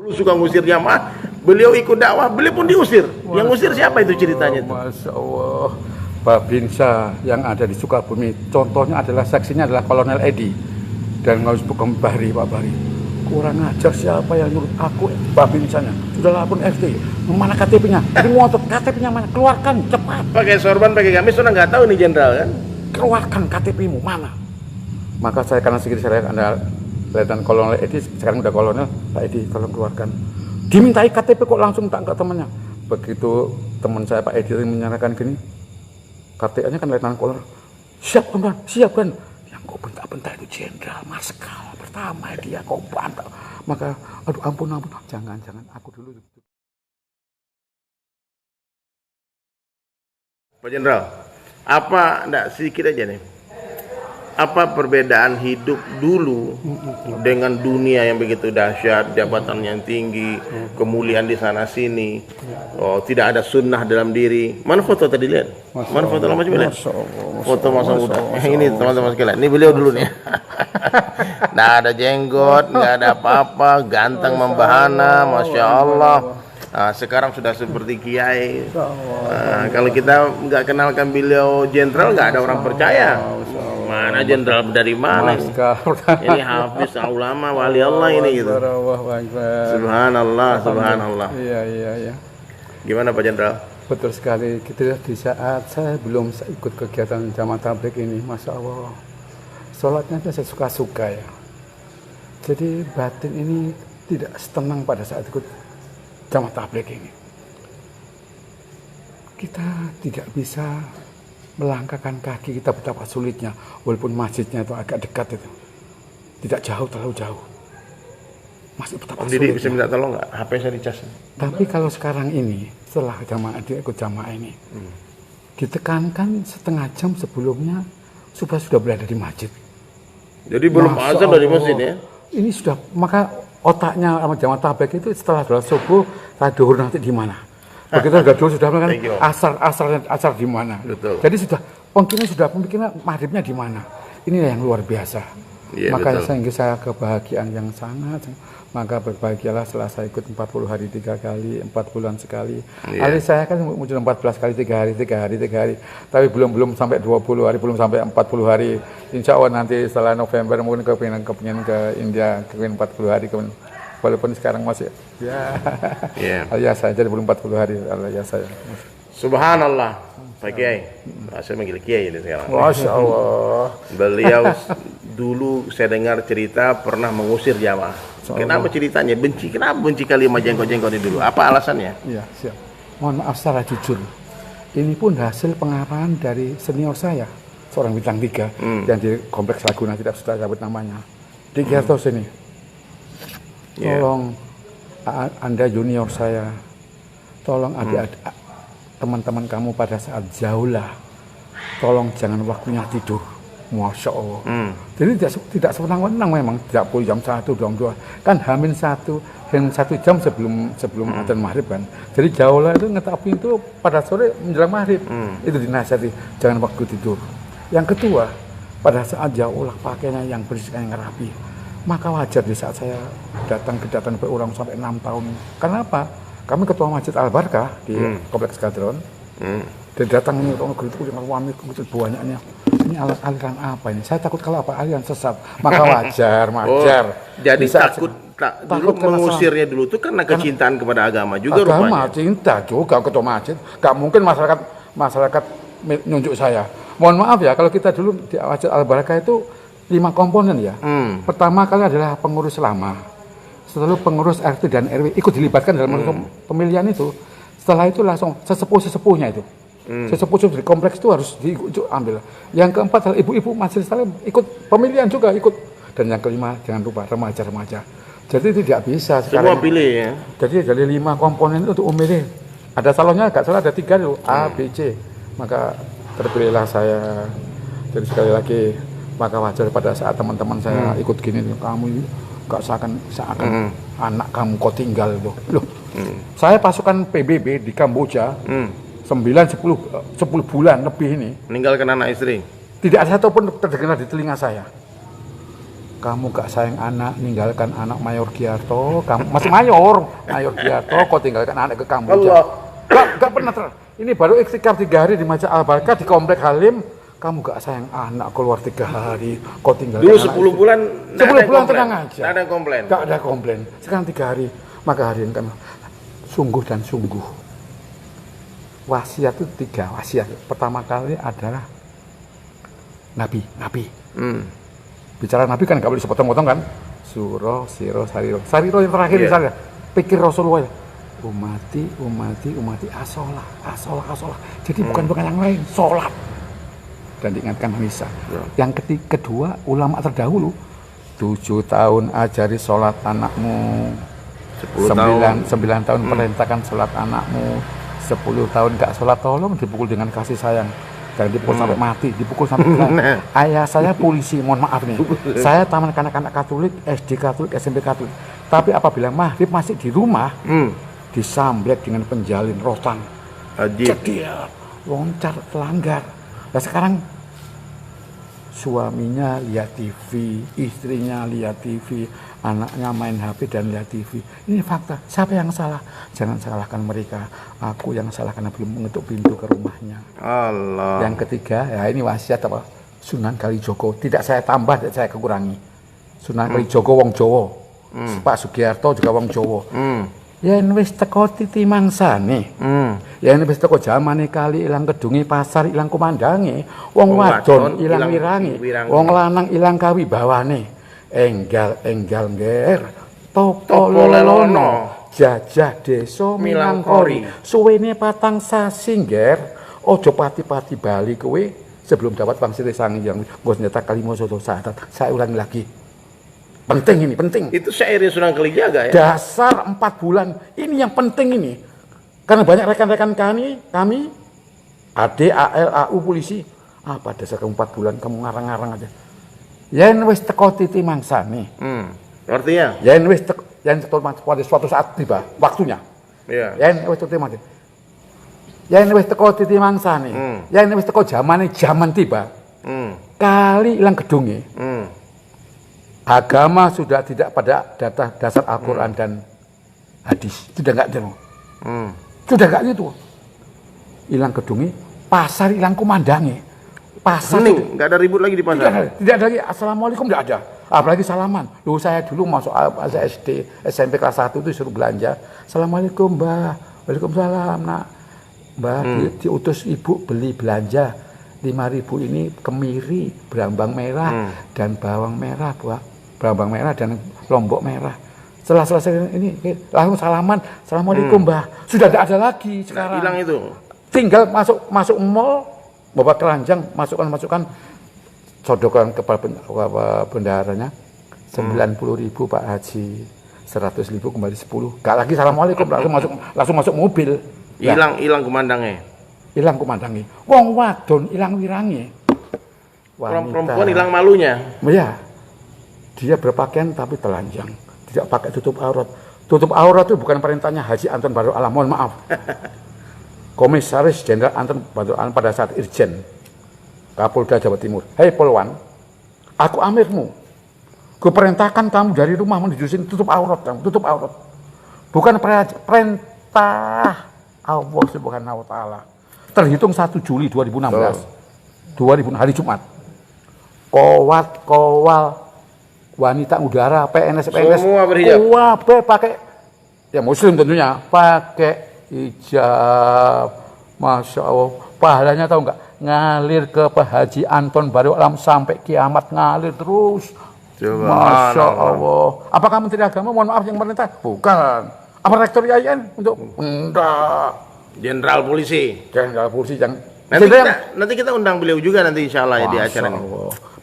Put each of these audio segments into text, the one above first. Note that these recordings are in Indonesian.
Dulu suka ngusir jamaah, beliau ikut dakwah, beliau pun diusir. Yang ngusir siapa itu ceritanya itu? Masya Allah, Babinsa yang ada di Sukabumi, contohnya adalah saksinya adalah Kolonel Edi dan Ngaus Bukem Bahri, Pak Bahri. Kurang ajar siapa yang nyuruh aku Babinsanya? Sudah lapor FT, mana KTP-nya? Jadi ngotot KTP-nya mana? Keluarkan cepat. Pakai sorban, pakai gamis, sudah nggak tahu nih jenderal kan? Keluarkan KTP-mu mana? Maka saya karena sedikit saya Anda Letnan Kolonel Edi, sekarang udah Kolonel, Pak Edi tolong keluarkan. Dimintai KTP kok langsung tak ke temannya. Begitu teman saya Pak Edi menyerahkan gini, KTP-nya kan Letnan Kolonel. Siap kan, siap kan. Yang kau bentak-bentak itu Jenderal Marskal pertama dia kau bantah. Maka aduh ampun, jangan aku dulu. Pak Jenderal, apa enggak sedikit aja nih? Apa perbedaan hidup dulu dengan dunia yang begitu dahsyat, jabatan yang tinggi, kemuliaan di sana sini, tidak ada sunnah dalam diri. Mana foto tadi lihat? Mana foto lama coba lihat? Foto masa muda. Ini teman-teman sekalian. Ini beliau dulu nih. Nggak ada jenggot, nggak ada apa-apa, ganteng membahana, masya Allah. Nah, sekarang sudah seperti kiai. Kalau kita nggak kenalkan beliau jenderal, nggak ada orang percaya. Mana jenderal dari mana? Ini hafiz ulama wali Allah ini gitu. Subhanallah, subhanallah. Iya. Gimana Pak Jenderal? Betul sekali. Gitu di saat saya belum ikut kegiatan jamaah tabligh ini, masya Allah. Sholatnya saya suka-suka ya. Jadi batin ini tidak tenang pada saat ikut jamaah tabligh ini. Kita tidak bisa melangkahkan kaki kita betapa sulitnya, walaupun masjidnya itu agak dekat itu, tidak jauh, terlalu jauh, masih betapa sulitnya. Bisa minta tolong nggak? HP saya dicas. Tapi kalau sekarang ini, setelah jamaah ikut jamaah ini, ditekankan setengah jam sebelumnya sudah berada di masjid. Jadi belum azan dari masjid ya? Ini sudah, maka otaknya sama jamaah tabligh itu setelah sholat subuh, saya duhur nanti di mana? Begitu harga dulu sudah melakukan asar di mana. Betul. Jadi sudah pemikiran maghribnya di mana. Ini yang luar biasa. Iya, maka sehingga saya kebahagiaan yang sangat. Maka berbahagialah setelah saya ikut 40 hari 3 kali, 4 bulan sekali. Iya. Hari saya kan muncul 14 kali 3 hari. Tapi belum sampai 20 hari, belum sampai 40 hari. Insya Allah nanti setelah November mungkin kepingin ke India, kepingin 40 hari kepingin. Walaupun sekarang masih alias saya jadi belum 40 hari alias saya. Subhanallah, Pak Kiai. Saya manggil Kiai ini sekarang. Masya Allah. Beliau dulu saya dengar cerita pernah mengusir jamaah. Kenapa ceritanya? Kenapa benci kalimat jenggot-jenggot ini dulu? Apa alasannya? Iya, siap. Mohon maaf secara jujur. Ini pun hasil pengarahan dari senior saya, seorang bintang 3 yang di Kompleks Laguna, tidak sudah sebut namanya. Di Gertos ini. Tolong Anda junior saya, tolong adik-adik teman-teman kamu pada saat jauhlah, tolong jangan waktunya tidur. Masya Allah. Jadi tidak sewenang-wenang memang, tidak boleh jam 1, jam 2. Kan Hamin 1 jam sebelum adzan maghrib kan. Jadi jauhlah itu ngetapi itu pada sore menjelang maghrib. Itu dinasihati, jangan waktu tidur. Yang kedua, pada saat jauhlah pakainya yang bersih, yang rapi. Maka wajar di saat saya datang berurang sampai 6 tahun. Karena apa? Kami ketua Masjid Al-Barkah di Kompleks Kadron. Dan datang ini orang gitu dengan wami banyaknya. Ini aliran apa ini? Saya takut kalau apa aliran sesat. Maka wajar. Jadi takut mengusirnya dulu itu karena kecintaan kepada agama juga rupanya. Agama, cinta juga ketua masjid. Gak mungkin masyarakat nunjuk saya. Mohon maaf ya, kalau kita dulu di Masjid Al-Barkah itu 5 komponen ya. Pertama kali adalah pengurus lama. Setelah pengurus RT dan RW ikut dilibatkan dalam pemilihan itu. Setelah itu langsung sesepuh-sepuhnya itu. Sesepuh di kompleks itu harus diambil. Yang keempat adalah ibu-ibu Majelis Taklim ikut pemilihan juga ikut. Dan yang kelima jangan lupa remaja-remaja. Jadi tidak bisa sekarang. Semua pilih ya. Jadi dari 5 komponen itu untuk memilih. Ada calonnya enggak salah, ada 3 dulu, A, B, C. Maka terpilihlah saya. Jadi sekali lagi, maka wajar pada saat teman-teman saya ikut gini, kamu gak seakan anak kamu kau tinggal loh. Saya pasukan PBB di Kamboja 9-10 bulan lebih ini. Meninggalkan anak istri? Tidak ada satupun terdengar di telinga saya. kamu gak sayang anak, ninggalkan anak Mayor Giarto, kamu masih Mayor Giarto, kau tinggalkan anak ke Kamboja. Allah. Gak pernah ini baru iktikaf 3 hari di Masjid Al-Barkah di Komplek Halim. Kamu gak sayang anak, keluar 3 hari, kau tinggalkan Dulu anak 10 bulan 10 bulan tenang aja. Nggak ada komplain. Gak ada komplain. Sekarang 3 hari, maka hari ini kan sungguh dan sungguh. Wasiat itu 3 wasiat. Pertama kali adalah Nabi. Bicara Nabi kan gak boleh sepotong-potong kan. Suro, siro, sariro. Sariro yang terakhir misalnya. Pikir Rasulullah. Umati, asolah. Jadi bukan yang lain, sholat. Dan diingatkan Nisa. Yang kedua, ulama terdahulu. 7 tahun ajari sholat anakmu. 9 tahun perintahkan sholat anakmu. 10 tahun gak sholat, tolong dipukul dengan kasih sayang. Jangan dipukul sampai mati, dipukul sampai mati. Ayah saya polisi, mohon maaf nih. Saya taman kanak-kanak Katolik, SD Katolik, SMP Katolik. Tapi apabila maghrib masih di rumah, disamblek dengan penjalin rotan. Jadi ya, loncat, pelanggar. Nah sekarang suaminya lihat TV, istrinya lihat TV, anaknya main HP dan lihat TV. Ini fakta. Siapa yang salah? Jangan salahkan mereka. Aku yang salah karena belum mengetuk pintu ke rumahnya. Allah. Yang ketiga, ya ini wasiat apa? Sunan Kalijogo. Tidak saya tambah, tidak saya kurangi. Sunan Kalijogo wong Jawa. Pak Sugiarto juga wong Jawa. Yen wis teko titi mangsane. Yen wis teko jamane kali ilang kedungi pasar ilang komandange, wong wadon ilang wirange, wong lanang ilang kawibawane. Enggal ngger, topo lelono, jajah desa Minangkori. Suwene 4 sasi ngger, aja pati-pati bali kowe sebelum dapat pangsire Sang Hyang Widi Nyata Kalimo Soto Sadat. Saya ulangi lagi. Penting ini, penting. Itu syairnya Sunan Kalijaga ya? Dasar 4 bulan. Ini yang penting ini. Karena banyak rekan-rekan kami, AD, AL, AU, polisi. Apa dasar kamu 4 bulan, kamu ngarang-ngarang aja. Yen wis teko titi mangsane. Artinya? Yen wis teko pada suatu saat tiba, waktunya. Iya. Yen wis teko mangsane. Yen wis teko titi mangsane. Yen wis teko zaman tiba. Kali ilang gedunge. Agama sudah tidak pada dasar Al-Quran dan hadis. Sudah enggak ada. Sudah enggak gitu. Hilang gedungnya, pasar hilang komandannya. Pasar itu enggak ada ribut lagi di pasar. Tidak ada lagi. Assalamualaikum enggak ada. Apalagi salaman. Loh saya dulu masuk SD, SMP kelas 1 itu suruh belanja. Assalamualaikum Mbah. Waalaikumsalam Nak. Mbah diutus ibu beli belanja. 5.000 ini kemiri, berambang merah dan bawang merah, berambang merah dan lombok merah. Setelah selesai ini langsung salaman, assalamualaikum Mbah. Sudah tidak ada lagi sekarang. Hilang itu. Tinggal masuk mall, bawa keranjang, masukkan sodokan ke bendaharanya. 90.000 Pak Haji, 100.000 kembali 10. Gak lagi assalamualaikum, langsung masuk mobil. Hilang komandangnya. Hilang komandange. Wong wadon hilang wirange. Perempuan hilang malunya. Ya. Dia berpakaian tapi telanjang, tidak pakai tutup aurat. Tutup aurat itu bukan perintahnya Haji Anton Barul Alam, mohon maaf. Komisaris Jenderal Anton Barul Alam pada saat Irjen Kapolda Jawa Timur. Hei Polwan, aku amirmu. Kuperintahkan kamu dari rumah menuju sini tutup aurat kamu, tutup aurat. Bukan perintah Allah Subhanahu wa taala. Terhitung 1 Juli 2016. 2000 hari Jumat. Kowal wanita udara, PNS semua berhijab. Pakai ya muslim tentunya, pakai hijab. Masya Allah, pahalanya tahu nggak? Ngalir ke Pak Haji Anton Barul Alam sampai kiamat, ngalir terus. Masya Allah. Apakah Menteri Agama, mohon maaf, yang merintah? Bukan. Apa Rektor IAIN untuk? Enggak. Jenderal polisi yang nanti kita undang beliau juga nanti insya Allah ya di acara ini.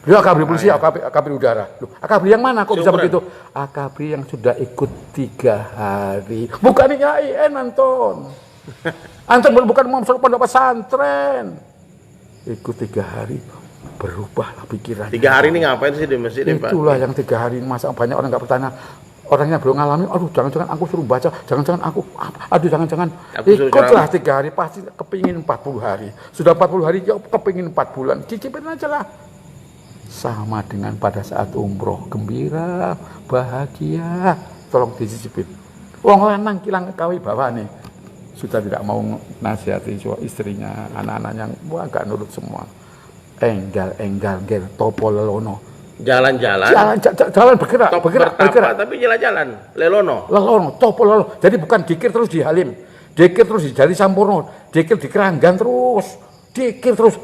Beliau akabri polisi, akabri udara. Loh, akabri yang mana kok bisa begitu? Akabri yang sudah ikut 3 hari. Bukan IAIN Anton. Anton bukan masuk pondok pesantren. Ikut 3 hari, berubahlah pikirannya. 3 hari ini ngapain sih di masjid ini, Pak? Itulah yang 3 hari ini, masa banyak orang nggak bertanya. Orangnya belum ngalami, aduh jangan-jangan aku suruh baca, jangan-jangan aku, aduh jangan-jangan. Ikutlah 3 hari, pasti kepingin 40 hari. Sudah 40 hari, ya kepingin 4 bulan. Cicipin aja lah. sama dengan pada saat umroh, gembira, bahagia, tolong dicicipin. Wong lanang kilang kawi bawa nih, sudah tidak mau nasihati istrinya, anak-anaknya, wah gak nurut semua. Enggal, topo lelono. Jalan-jalan. Jalan bergerak. Tapi jalan-jalan. Lelono. Topo lelono. Jadi bukan dikir terus di Halim, dikir terus di Jari Sampurno, dikir di Keranggan terus, dikir terus.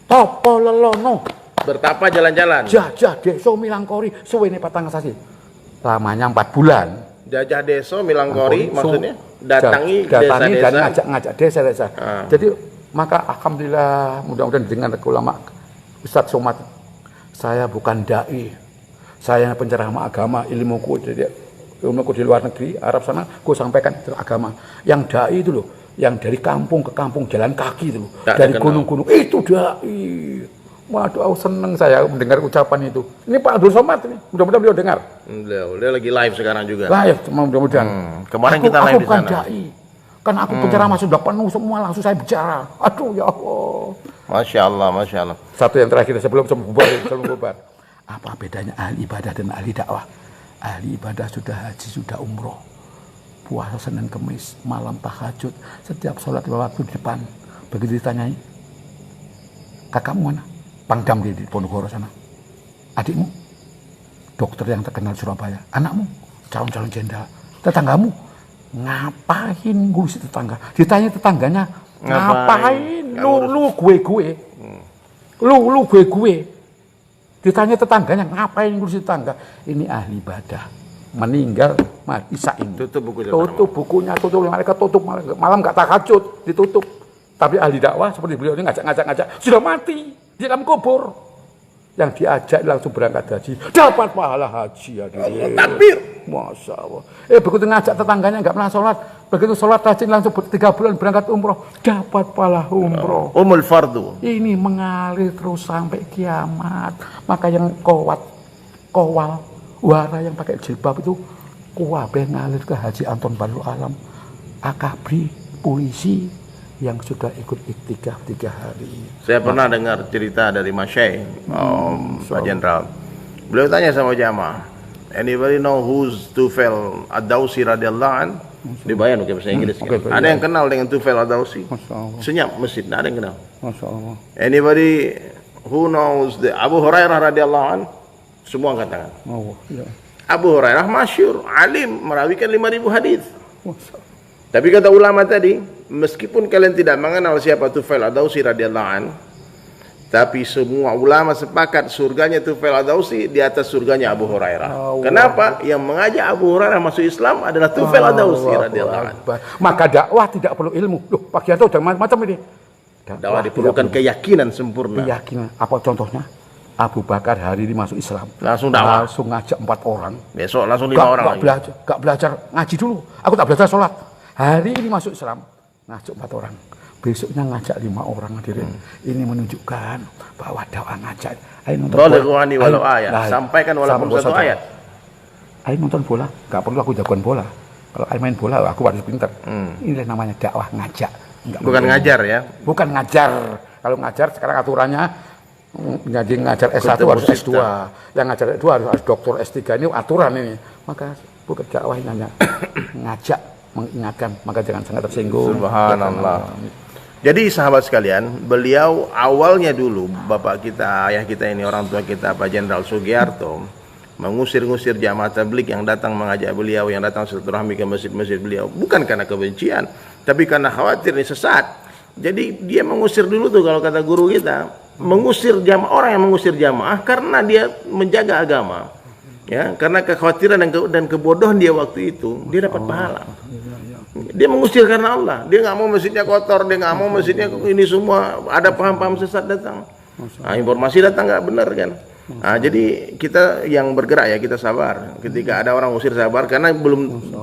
Topo lelono. Bertapa jalan-jalan. Jajah deso Milangkori suwene 4 sasi. Lamanya 4 bulan. Jajah deso Milangkori maksudnya datangi dan desa-desa. ngajak desa-desa. Jadi maka alhamdulillah mudah-mudahan dengan ulama Ustadz Somad, saya bukan dai, saya penceramah agama, ilmuku di luar negeri Arab sana, gue sampaikan itu agama. Yang dai itu loh, yang dari kampung ke kampung jalan kaki itu loh, dari gunung-gunung itu dai. Waduh, seneng saya mendengar ucapan itu. Ini Pak Abdul Somad ini, mudah-mudahan beliau dengar. Dia lagi live sekarang juga. Live, mudah-mudahan. Kemarin kita live di sana. Aku bukan dai. Kan aku penceramah sudah penuh semua, langsung saya bicara. Aduh ya Allah. Masya Allah. Satu yang terakhir sebelum bubar. Apa bedanya ahli ibadah dan ahli dakwah? Ahli ibadah sudah haji, sudah umroh. Puasa Senin Kemis, malam tahajud, setiap sholat waktu di depan. Begitu ditanyai, kakakmu mana? Pangdam di Ponorogo sana. Adikmu? Dokter yang terkenal Surabaya. Anakmu? Calon-calon jenderal. Tetanggamu? Ngapain ngurusi tetangga? Ditanya tetangganya, ngapain? Lu gue. Lu gue. Ditanya tetangganya, ngapain ngurusi tetangga? Ini ahli ibadah. Meninggal, isain. Tutup bukunya, mereka tutup malam gak tahajud, ditutup. Tapi ahli dakwah seperti beliau ini ngajak, sudah mati di dalam kubur. Yang diajak langsung berangkat haji, dapat pahala haji ya. Takbir. Masya Allah. Begitu ngajak tetangganya nggak pernah sholat, begitu sholat haji langsung 3 bulan berangkat umroh, dapat pahala umroh. Umul fardu. Ini mengalir terus sampai kiamat. Maka yang kowal, wara yang pakai jilbab itu kuwabe ngalir ke Haji Anton Balul Alam, akabri, polisi yang sudah ikut iktikaf 3 hari. Saya pernah dengar cerita dari Mas Syekh, Pak Jenderal. Beliau tanya sama jamaah, anybody know who's Tufail Ad-Dawsi radhiyallahu an? Dibayar pakai bahasa Inggris. Ada yang kenal dengan Tufail Ad-Dawsi? Senyap masjid, ada yang kenal. Masya Allah. Anybody who knows the Abu Hurairah radhiyallahu an? Semua angkat tangan. Abu Hurairah masyhur, alim, merawikan 5.000 hadis. Tapi kata ulama tadi, meskipun kalian tidak mengenal siapa Tufail Ad-Dawsi radhiyallahu an, tapi semua ulama sepakat surganya Tufail Ad-Dawsi di atas surganya Abu Hurairah. Kenapa? Yang mengajak Abu Hurairah masuk Islam adalah Tufail Ad-Dawsi radhiyallahu an. Maka dakwah tidak perlu ilmu. Loh, Pak Gianto udah macam ini. Dakwah diperlukan keyakinan sempurna. Keyakinan. Apa contohnya? Abu Bakar hari ini masuk Islam. Langsung dakwah. Langsung ngajak 4 orang. Besok langsung 5 orang lagi. Gak belajar ngaji dulu. Aku tak belajar sholat. Hari ini masuk Islam, ngajak 4 orang. Besoknya ngajak 5 orang hadirin. Ini menunjukkan bahwa dakwah ngajak. Ayo nonton bola. Sampaikan walaupun 1 ayat. Ayo nonton bola. Gak perlu aku jagoan bola. Kalau ayo main bola, aku harus pintar. Inilah namanya dakwah ngajak. Bukan ngajar ya? Bukan ngajar. Kalau ngajar sekarang aturannya jadi ngajar S1 harus S2. Yang ngajar S2 harus doktor S3. Ini aturan ini. Maka bukan dakwah hanya ngajak, mengingatkan, maka jangan sangat tersinggung. Subhanallah. Jadi sahabat sekalian, beliau awalnya dulu, bapak kita, ayah kita ini, orang tua kita, Pak Jenderal Sugiarto, mengusir-ngusir jamaah tabligh yang datang mengajak beliau, yang datang silaturahmi ke masjid-masjid beliau, bukan karena kebencian, tapi karena khawatir ini sesat. Jadi dia mengusir dulu tuh, kalau kata guru kita, mengusir jamaah, orang yang mengusir jamaah karena dia menjaga agama. Ya, karena kekhawatiran dan kebodohan dia waktu itu, dia dapat pahala. Dia mengusir karena Allah. Dia nggak mau masjidnya kotor, dia nggak mau masjidnya ini semua ada paham-paham sesat datang. Informasi datang nggak benar kan. Jadi kita yang bergerak ya, kita sabar. Ketika ada orang usir, sabar, karena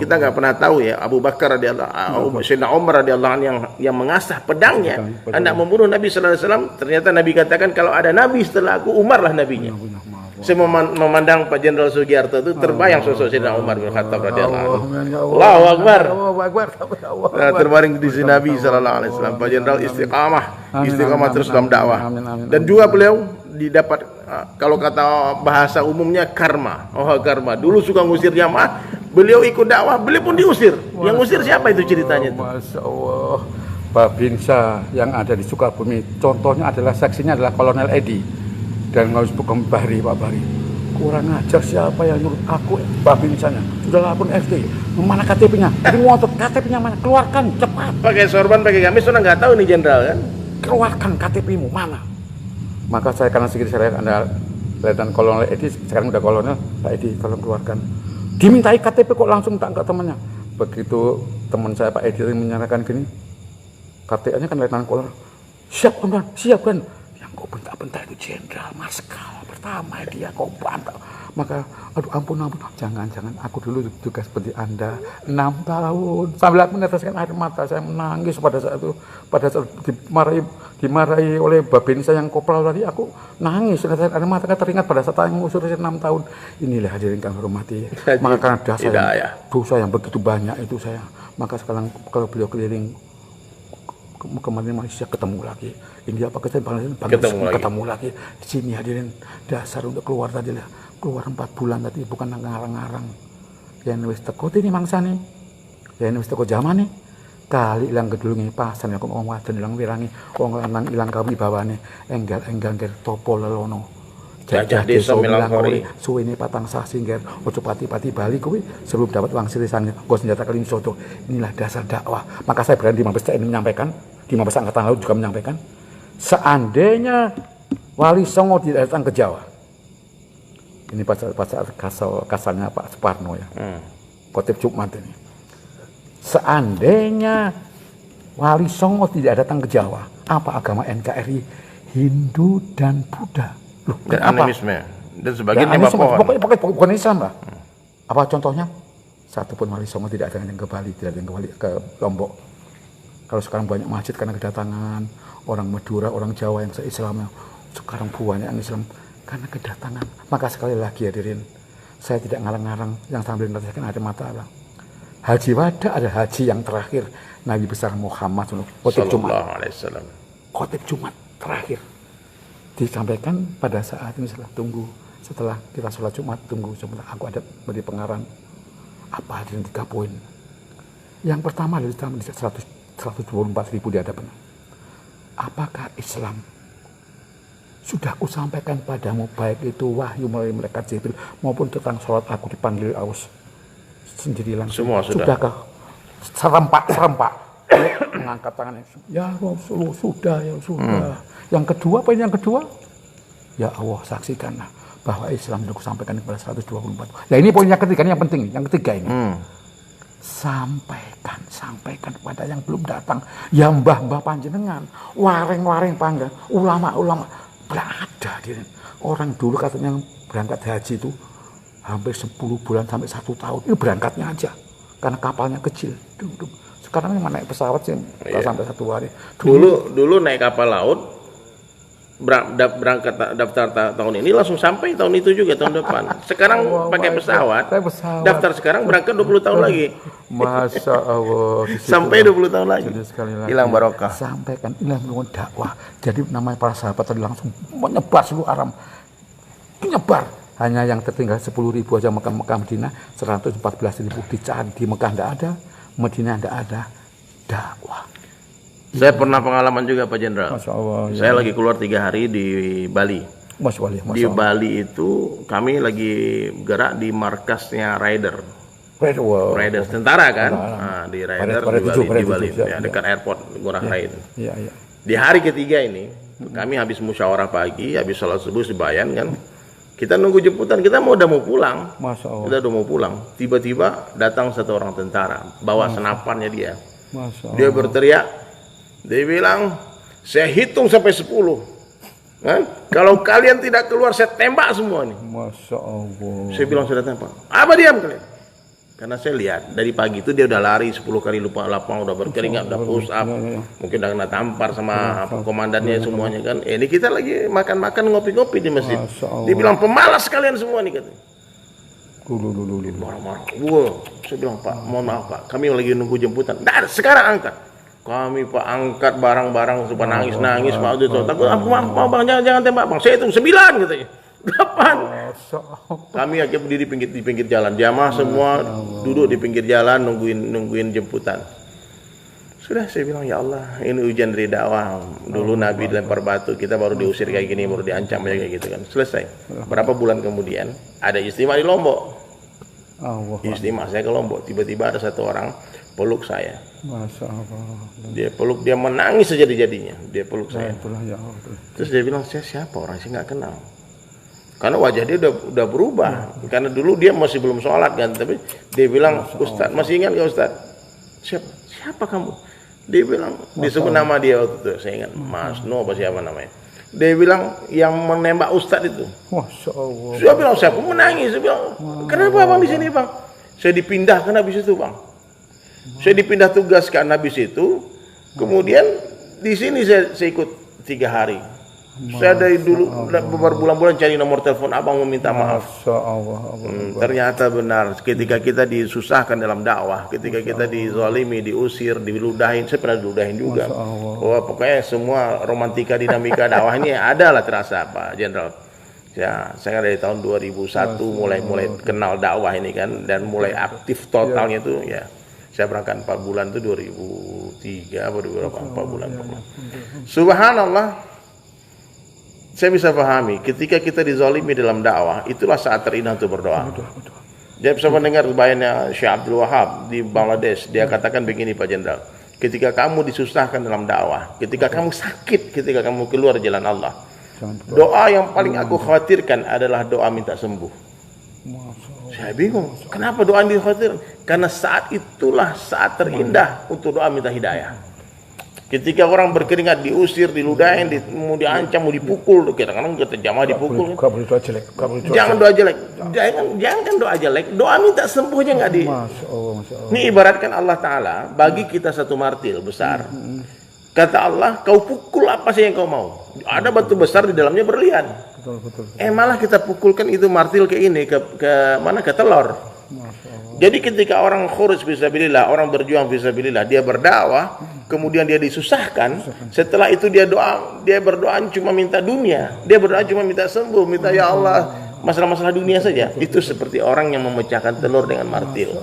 kita nggak pernah tahu ya, Abu Bakar radhiyallahu, Sayyidina Umar radhiyallahu yang mengasah pedangnya hendak membunuh Nabi sallallahu alaihi wasallam. Ternyata Nabi katakan, kalau ada nabi setelah aku, Umar lah nabinya. Saya memandang Pak Jenderal Sugiarto itu terbayang sosok Sayyidina Umar bin Khattab radhiyallahu anhu. Allahu Akbar. Terbaring di sisi Nabi sallallahu alaihi wasallam. Pak Jenderal istiqamah terus dalam dakwah. Dan juga beliau didapat kalau kata bahasa umumnya karma. Oh, karma. Dulu suka ngusir jamaah, beliau ikut dakwah, beliau pun diusir. Yang ngusir siapa itu ceritanya itu? Masya Allah. Babinsa yang ada di Sukabumi, contohnya adalah seksinya adalah Kolonel Edi dan Ngaus Bukem Bahri, Pak Bahri. Kurang ajar, siapa yang nyuruh aku Babinsanya? Sudah lapor FD, mana KTP-nya? Jadi ngotot, KTP-nya mana? Keluarkan cepat. Pakai sorban, pakai gamis, sudah nggak tahu nih jenderal kan? Keluarkan KTP-mu mana? Maka saya karena sedikit saya Anda Letnan Kolonel Edi, sekarang udah Kolonel, Pak Edi tolong keluarkan. Dimintai KTP kok langsung tak ke temannya. Begitu teman saya Pak Edi menyatakan gini, KTA-nya kan Letnan Kolonel. Siap kan, siap kan. Yang kau bentak-bentak itu jenderal marskal pertama dia kau bantah. Maka aduh ampun, jangan aku dulu juga seperti Anda 6 tahun sambil meneteskan air mata, saya menangis pada saat itu, pada saat dimarahi oleh Babinsa yang kopral tadi, aku nangis meneteskan air mata, teringat pada saat yang ngusur 6 tahun. Inilah hadirin kami hormati, maka karena dosa yang begitu banyak itu saya, maka sekarang kalau beliau keliling kemarin Malaysia ketemu lagi, India Pakistan ketemu lagi di sini hadirin. Dasar untuk keluar tadi lah, keluar 4 bulan tadi bukan ngarang-ngarang. Yang wis teko ini mangsa nih, yang wis teko zaman nih, kali ilang gedulungi pasan aku ngomong wadon ilang wirangi, wong lanang ilang kawibawane, enggal topo lelono. Jajah desa Melangkori, suwene patang sasi ngger, ojo pati-pati bali kuwi sebelum dapat uang sirisan nggo senjata keling soto. Inilah dasar dakwah. Maka saya berani di Mabes TNI menyampaikan, di Mabes Angkatan Laut juga menyampaikan, seandainya Wali Songo tidak datang ke Jawa. Ini pada kasalnya Pak Suparno ya. Khotib Jumat ini. Seandainya Wali Songo tidak datang ke Jawa, apa agama NKRI? Hindu dan Buddha. Loh, dan animisme dan sebagainya, pokoknya bukan Islam lah. Apa contohnya? Satu pun Wali Songo tidak ada yang ke Bali, tidak ada yang ke Lombok. Kalau sekarang banyak masjid karena kedatangan orang Madura, orang Jawa yang se-Islamnya, sekarang banyak yang Islam karena kedatangan. Maka sekali lagi hadirin, saya tidak ngarang-ngarang, yang sambil meneteskan air mata Allah. Haji Wada ada haji yang terakhir Nabi besar Muhammad khotib Jumat. Khotib Jumat terakhir disampaikan pada saat ini, setelah kita sholat Jumat, tunggu sebentar, aku ada beri pengarang apa hadirin 3 poin. Yang pertama dari 124.000 di hadapan, apakah Islam sudah aku sampaikan padamu, baik itu wahyu melalui malaikat Jibril maupun tentang sholat aku dipanggil aus sendiri langsung, semua sudahkah serempak mengangkat tangannya, ya Rasulullah, sudah ya sudah. Yang kedua, poin yang kedua, ya Allah saksikanlah bahwa Islam sudah kusampaikan kepada 124. Nah ini poin yang ketiga, ini yang penting, yang ketiga ini. Sampaikan kepada yang belum datang, ya mbah-mbah panjenengan, waring-waring pangga, ulama-ulama, berada. Orang dulu katanya berangkat haji itu hampir 10 bulan sampai 1 tahun, itu berangkatnya aja, karena kapalnya kecil. Sekarang memang naik pesawat sih, sampai 1 hari. Dulu naik kapal laut, berangkat daftar tahun ini langsung sampai tahun itu juga tahun depan. Sekarang pakai pesawat. Daftar sekarang berangkat 20 tahun lagi. Masya Allah. Sampai 20 tahun lagi. Hilang barokah. Sampaikan inilah dakwah. Jadi namanya para sahabat tadi langsung menyebar seluruh alam. Menyebar. Hanya yang tertinggal 10.000 aja Mekah Madinah, 114.000 dicari di Mekah tidak ada, Madinah tidak ada. Dakwah. Saya pernah pengalaman juga Pak Jenderal. Saya lagi keluar 3 hari di Bali. Di Bali itu kami lagi gerak di markasnya Raider tentara kan. Nah, di Raider di Bali ya, dekat airport Ngurah Rai. Di hari ketiga ini kami habis musyawarah pagi, habis sholat subuh sebayan kan. Kita nunggu jemputan, kita udah mau pulang. Kita udah mau pulang. Tiba-tiba datang 1 orang tentara bawa senapannya dia. Dia berteriak. Dia bilang, saya hitung sampai 10. Kan? Kalau kalian tidak keluar, saya tembak semua nih. Masya Allah. Saya bilang sudah tembak. Apa diam kalian? Karena saya lihat dari pagi itu dia udah lari 10 kali lupa lapang, udah berkeringat, udah push up. Mungkin udah kena tampar sama komandannya semuanya kan. Ini kita lagi makan-makan ngopi-ngopi di masjid. Dia bilang pemalas kalian semua nih katanya. Marah-marah. Saya bilang Pak, mohon maaf Pak, kami lagi nunggu jemputan. Nah, sekarang angkat. Kami Pak angkat barang-barang supaya nangis-nangis Pak Audito takut, mau Bang jangan tembak Bang, saya hitung 9 katanya. Kapan? Masya Allah. Kami aja berdiri di pinggir jalan. Jamaah semua duduk di pinggir jalan nungguin jemputan. Sudah saya bilang, ya Allah, ini ujian dari dakwah. Dulu Nabi dilempar batu, kita baru diusir kayak gini, baru diancam kayak gitu kan. Selesai. Berapa bulan kemudian ada istimewa di Lombok. Istimewa saya ke Lombok, tiba-tiba ada satu orang peluk saya. Masya Allah. Dia peluk, dia menangis sejadi-jadinya. Dia peluk saya. Itulah ya Allah. Terus dia bilang, saya siapa? Orang saya nggak kenal. Karena wajah dia udah berubah. Karena dulu dia masih belum sholat kan, tapi dia bilang, Ustadz, masih ingat nggak Ustadz? Siapa kamu? Dia bilang, disebut nama dia waktu itu, saya ingat, Mas No apa siapa namanya. Dia bilang, yang menembak Ustadz itu. Masya Allah. Saya bilang, saya pun menangis. Saya bilang, kenapa bang di sini bang? Saya dipindahkan habis itu bang. Saya dipindah tugaskan habis itu. Kemudian di sini saya ikut 3 hari. Saya dari dulu berbulan-bulan cari nomor telepon abang meminta maaf. Masya Allah. Ternyata benar, ketika kita disusahkan dalam dakwah, ketika kita dizalimi, diusir, diludahin, saya pernah diludahin juga. Wah, pokoknya semua romantika dinamika dakwah ini adalah terasa Pak Jenderal. Ya, saya dari tahun 2001 mulai kenal dakwah ini kan, dan mulai aktif totalnya itu ya. Saya berangkat 4 bulan itu 2003 atau 2004 bulan. Subhanallah. Saya bisa pahami, ketika kita dizalimi dalam dakwah, itulah saat terindah untuk berdoa. Dia bisa mendengar bayannya Syekh Abdul Wahab di Bangladesh. Dia katakan begini Pak Jenderal, ketika kamu disusahkan dalam dakwah, ketika kamu sakit, ketika kamu keluar jalan Allah, doa yang paling aku khawatirkan adalah doa minta sembuh. Saya bingung, kenapa doa yang dikhawatirkan? Karena saat itulah saat terindah untuk doa minta hidayah. Ketika orang berkeringat, diusir, diludahin, mau diancam, mau dipukul, kadang-kadang kita jamaah dipukul. Gak boleh doa jelek. Jangan doa jelek. Jangan doa jelek. Doa minta sembuhnya nggak di. Masya Allah. Ini ibaratkan Allah Taala bagi kita satu martil besar. Kata Allah, kau pukul apa sih yang kau mau? Ada batu besar di dalamnya berlian. Betul. Malah kita pukulkan itu martil ke ini, ke mana? Ke telur. Jadi ketika orang khuruj fisabilillah, orang berjuang fisabilillah, dia berdakwah, kemudian dia disusahkan, setelah itu dia berdoa cuma minta dunia, dia berdoa cuma minta sembuh, minta ya Allah masalah-masalah dunia saja. Itu seperti orang yang memecahkan telur dengan martil.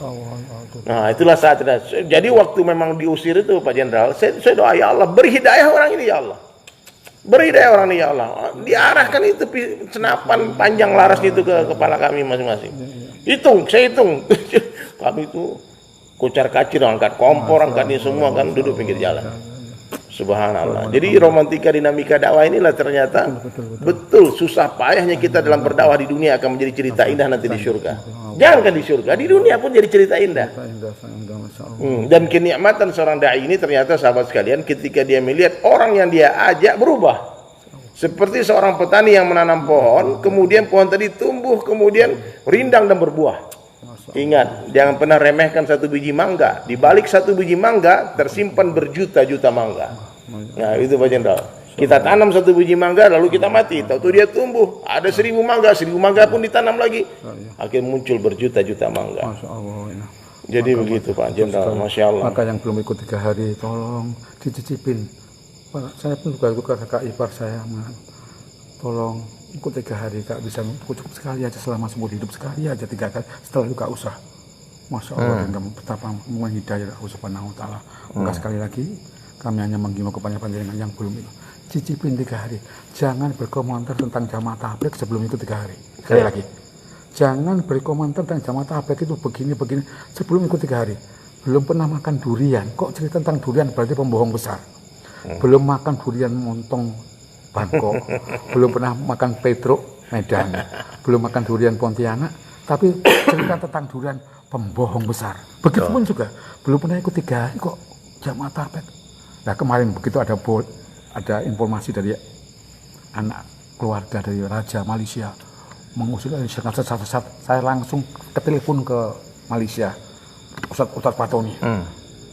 Nah, itulah saat itu. Jadi waktu memang diusir itu Pak Jenderal, saya doa ya Allah, beri hidayah orang ini ya Allah. Beri hidayah orang ini ya Allah. Diarahkan itu senapan panjang laras itu ke kepala kami masing-masing. Saya hitung. Kami itu kocar kacir, angkat kompor, angkat ini semua kan duduk pinggir jalan. Subhanallah. Jadi romantika dinamika dakwah inilah ternyata betul susah payahnya kita dalam berdakwah di dunia akan menjadi cerita indah nanti di surga. Jangankan di surga, di dunia pun jadi cerita indah. Dan kenikmatan seorang dai ini ternyata sahabat sekalian, ketika dia melihat orang yang dia ajak berubah. Seperti seorang petani yang menanam pohon, kemudian pohon tadi tumbuh, kemudian rindang dan berbuah. Ingat, jangan pernah remehkan satu biji mangga. Di balik satu biji mangga tersimpan berjuta-juta mangga. Nah, itu Pak Jenderal. Kita tanam satu biji mangga lalu kita mati. Tahu dia tumbuh, ada 1000 mangga pun ditanam lagi. Akhirnya muncul berjuta-juta mangga. Masya Allah. Jadi begitu Pak Jenderal, Masya Allah. Maka yang belum ikut 3 hari, tolong dicicipin. Saya pun juga ikut kakak ipar saya, tolong ikut 3 hari, Kak, bisa cukup sekali aja selama seumur hidup, sekali aja 3 kali, setelah itu Kak usah. Masya Allah, dan kamu betapa menghidayah Allah Subhanahu wa Ta'ala. Maka sekali lagi kami hanya menghimbau kepada panjenengan yang belum itu, cicipin 3 hari, jangan berkomentar tentang jamaah tabligh sebelum itu 3 hari. Sekali lagi, jangan berkomentar tentang jamaah tabligh itu begini sebelum ikut 3 hari. Belum pernah makan durian, kok cerita tentang durian berarti pembohong besar. Belum makan durian montong Bangkok, belum pernah makan Petruk Medan, belum makan durian Pontianak, tapi cerita tentang durian pembohong besar. Begitupun juga belum pernah ikut 3 hari kok jamaah tabligh. Nah, kemarin begitu ada informasi dari anak keluarga dari Raja Malaysia mengusul saya langsung ke telepon ke Malaysia, Ustadz Patoni.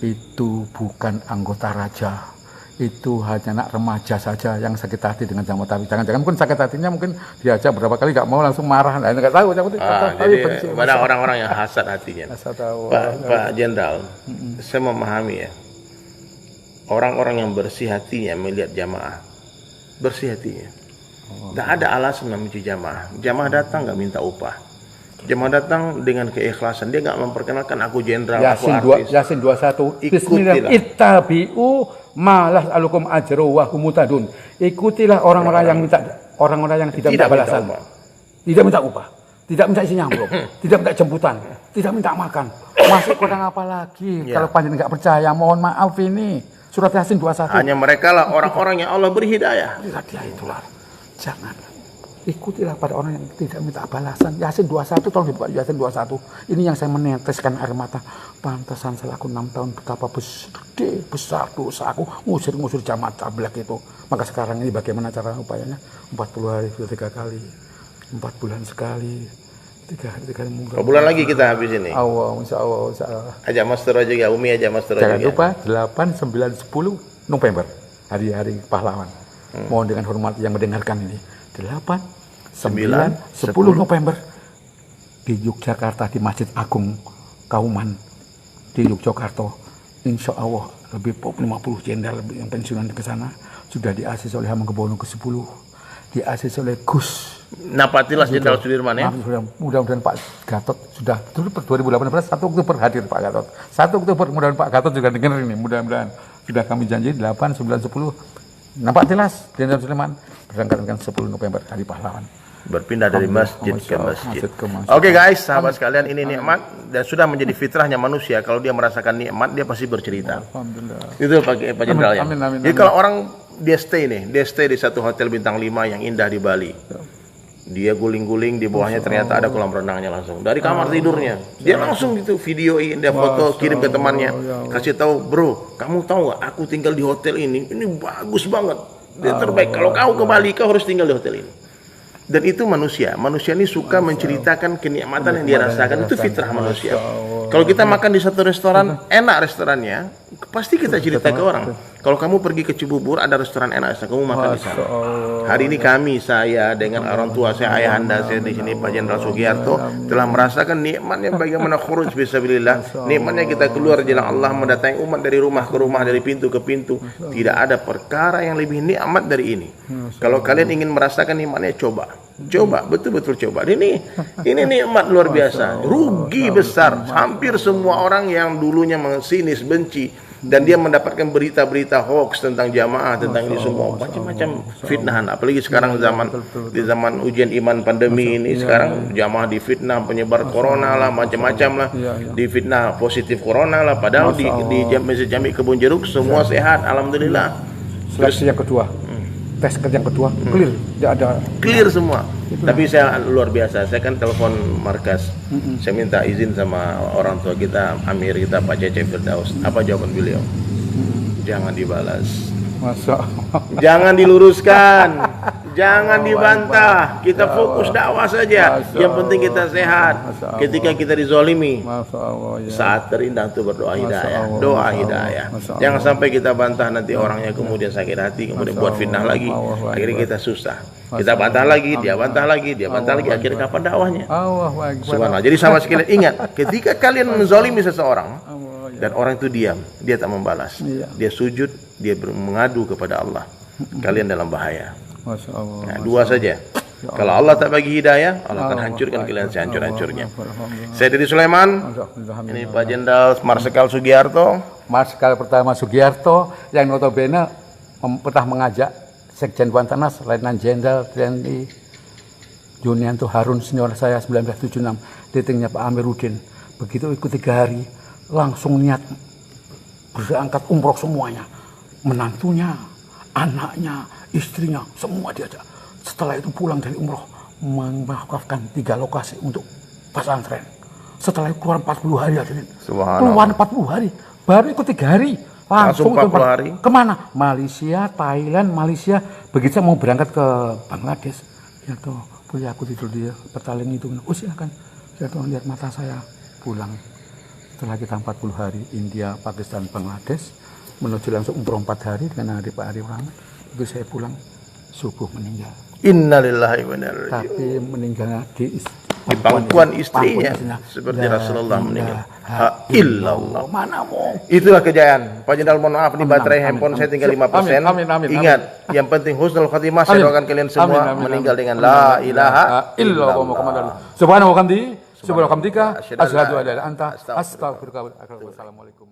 Itu bukan anggota raja, itu hanya anak remaja saja yang sakit hati dengan jamaah tabligh. Jangan-jangan mungkin sakit hatinya mungkin diajak beberapa kali nggak mau langsung marah. Nah, nggak tahu. Jadi pada orang-orang yang hasad hatinya. Pak Jenderal, saya memahami ya. Orang-orang yang bersih hatinya melihat jamaah, bersih hatinya. Tidak ada alasan membenci jamaah. Jamaah datang nggak minta upah. Jamaah datang dengan keikhlasan. Dia nggak memperkenalkan aku jenderal, aku artis. Yasin 21. Ikutilah. Bismillah. Ittabi'u malas alukum ajru wa humutadun. Ikutilah orang-orang yang tidak minta balasan. Tidak minta upah. Tidak minta isi nyamplung. Tidak minta jemputan. Tidak minta makan. Masuk kurang apa lagi? Kalau panjenengan nggak percaya, mohon maaf ini. Surat Yasin 21. Hanya mereka lah orang-orang yang Allah beri hidayah. Dia itulah. Jangan. Ikutilah pada orang yang tidak minta balasan. Yasin 21, tolong dibuka Yasin 21. Ini yang saya meneteskan air mata. Pantesan selaku 6 tahun betapa besar dosa aku ngusir jamaah tabligh itu. Maka sekarang ini bagaimana cara upayanya? 40 hari sudah 3 kali. 4 bulan sekali. 3 hari mungkin. Berapa bulan lagi kita habis ini? Insya Allah. Ajak master aja ya, Umi aja master aja. Jangan lupa 8, 9, 10 November. Hari-hari pahlawan. Mohon dengan hormat yang mendengarkan ini. 8, 9, 10 November di Yogyakarta di Masjid Agung Kauman di Yogyakarta. Insya Allah lebih 50 jenderal yang pensiunan ke sana sudah diasis oleh Hamengkubuwono ke-10, diasis oleh Gus Napatilas Jenderal Sudirman ya. Mudah-mudahan Pak Gatot sudah dulu 2018 1 Oktober hadir Pak Gatot. 1 Oktober mudah-mudahan Pak Gatot juga dengar ini. Mudah-mudahan sudah kami janji 8, 9, 10 Napatilas Jenderal Sudirman berangkat dengan 10 November hari pahlawan. Berpindah dari masjid ke masjid. Oke guys, sahabat sekalian, ini nikmat dan sudah menjadi fitrahnya manusia. Kalau dia merasakan nikmat, dia pasti bercerita. Alhamdulillah. Itu Pak Jenderal ya. Amin. Jadi kalau orang dia stay di satu hotel bintang 5 yang indah di Bali. Dia guling-guling di bawahnya ternyata ada kolam renangnya langsung. Dari kamar tidurnya. Dia langsung gitu videoin, dia foto, kirim ke temannya. Kasih tahu, "Bro, kamu tahu gak aku tinggal di hotel ini bagus banget. Dia terbaik. Kalau kau ke Bali, kau harus tinggal di hotel ini." Dan itu manusia ini suka menceritakan kenikmatan yang dia rasakan. Itu fitrah manusia. Kalau kita makan di satu restoran, enak restorannya, pasti kita cerita ke orang. Kalau kamu pergi ke Cibubur, ada restoran enak, kamu makan di sana. Hari ini saya dengan orang tua saya, ayahanda saya di sini, Pak Jenderal Sugiharto, telah merasakan nikmatnya bagaimana khuruj fisabilillah. Nikmatnya kita keluar jalan Allah, mendatangi umat dari rumah ke rumah, dari pintu ke pintu. Tidak ada perkara yang lebih nikmat dari ini. Kalau kalian ingin merasakan nikmatnya, coba, betul-betul coba. Ini nikmat luar biasa. Rugi besar. Hampir semua orang yang dulunya sinis, benci, dan dia mendapatkan berita-berita hoax tentang jamaah, tentang ini semua macam-macam fitnahan. Apalagi sekarang di zaman ujian iman pandemi ini, sekarang jamaah difitnah penyebar corona lah, macam-macam lah, difitnah positif corona lah. Padahal di Masjid Jami Kebun Jeruk semua sehat, alhamdulillah. Seleksi yang kedua, tes yang kedua clear, tidak ada clear semua. Tapi saya luar biasa, saya kan telepon markas, saya minta izin sama orang tua kita, Amir kita, Pak Cecep Firdaus. Apa jawaban beliau? Jangan dibalas, jangan diluruskan, jangan dibantah. Kita fokus dakwah saja. Yang penting kita sehat. Ketika kita dizolimi, saat terindah itu berdoa hidayah, doa hidayah. Jangan sampai kita bantah, nanti orangnya kemudian sakit hati, kemudian buat fitnah lagi, akhirnya kita susah. Kita bantah lagi, dia bantah lagi, akhirnya kapan dakwahnya? Subhanallah. Jadi sama sekalian ingat, ketika kalian menzalimi seseorang dan orang itu diam, dia tak membalas, dia sujud, dia mengadu kepada Allah, kalian dalam bahaya. Nah, dua saja. Kalau Allah tak bagi hidayah, Allah akan hancurkan kalian sehancur-hancurnya. Saya dari Sulaiman, ini Pak Jenderal Marsikal Sugiharto. Marsikal pertama Sugiharto yang notabene pernah mengajak Sekjen Kuantanas, Letnan Jenderal TNI Junianto Harun senior saya 1976, datingnya Pak Amiruddin. Begitu ikut 3 hari, langsung niat berangkat umroh semuanya. Menantunya, anaknya, istrinya, semua diajak. Setelah itu pulang dari umroh, mewakafkan 3 lokasi untuk pesantren. Setelah itu keluar 40 hari hadirin. Keluar 40 hari, baru ikut 3 hari. Langsung 40 hari. Kemana? Malaysia, Thailand, Malaysia. Begitu saya mau berangkat ke Bangladesh, ya toh, boleh aku tidur di petaling itu. Oh silakan. Ya toh, lihat mata saya pulang. Setelah kita 40 hari, India, Pakistan, Bangladesh, menuju langsung umroh 4 hari dengan hari Pak Ari Rahmat. Itu saya pulang, subuh meninggal. Innalillahi wa inna ilaihi raji'un. Tapi meninggal di pangkuan istrinya, seperti Rasulullah meninggal. illallah. Mana mau? Itulah kejayaan. Pak Jenderal, mohon maaf, ini baterai handphone saya tinggal 5%. Amin. Ingat, yang penting husnul khotimah. Saya doakan kalian semua meninggal dengan la ilaha illallah Muhammadur Rasulullah. Subhanahu wa bihamdihi, subhanahu wa bihamdika, asyhadu an la ilaha illa anta, astaghfiruka wa atubu ilaik. Assalamualaikum.